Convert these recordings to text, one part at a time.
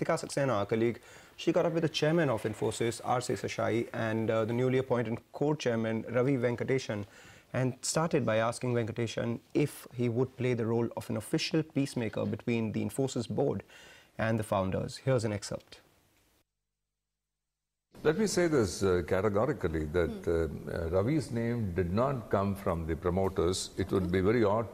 Ritika Saxena, our colleague, she got up with the chairman of Infosys, Seshasayee, and the newly appointed co-chairman, Ravi Venkateshan, and started by asking Venkateshan if he would play the role of an official peacemaker between the Infosys board and the founders. Here's an excerpt. Let me say this categorically, that Ravi's name did not come from the promoters. It would be very odd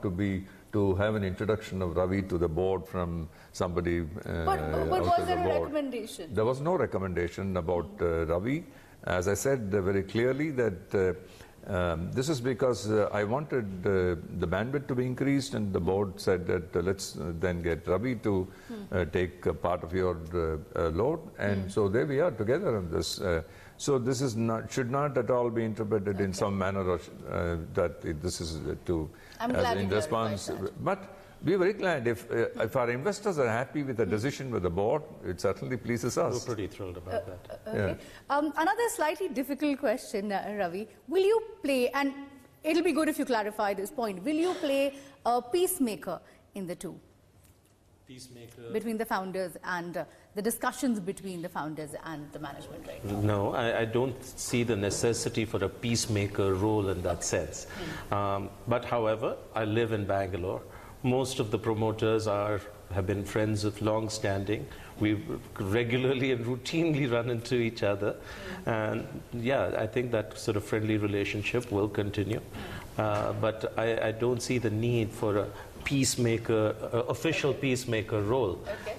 to have an introduction of Ravi to the board from somebody But was there a recommendation? There was no recommendation about Ravi. As I said very clearly that this is because I wanted the bandwidth to be increased, and the board said that let's then get Ravi to take part of your load, and so there we are together on this. So this is should not at all be interpreted in some manner that this is in response. But we are very glad if our investors are happy with the decision with the board, it certainly pleases us. We're pretty thrilled about that. Okay. Yeah. Another slightly difficult question, Ravi. Will you play, and it'll be good if you clarify this point, will you play a peacemaker in the two? Peacemaker? Between the founders and the discussions between the founders and the management right now? No, I don't see the necessity for a peacemaker role in that sense. But however, I live in Bangalore. Most of the promoters have been friends of long standing. We regularly and routinely run into each other. And yeah, I think that sort of friendly relationship will continue. But I don't see the need for a peacemaker, official peacemaker role. Okay.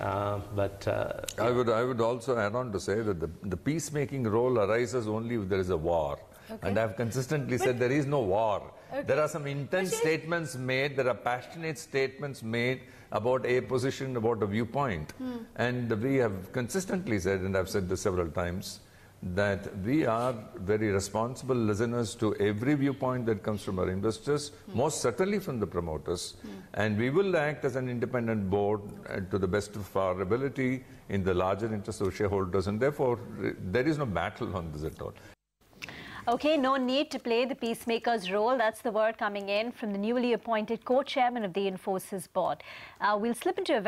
I would also add on to say that the peacemaking role arises only if there is a war. Okay. And I've consistently said there is no war. Okay. There are some intense statements made, there are passionate statements made about a position, about a viewpoint. And we have consistently said, and I've said this several times, that we are very responsible listeners to every viewpoint that comes from our investors, most certainly from the promoters. And we will act as an independent board to the best of our ability in the larger interest of shareholders. And therefore, there is no battle on this at all. Okay, no need to play the peacemaker's role. That's the word coming in from the newly appointed co-chairman of the Infosys board. We'll slip into a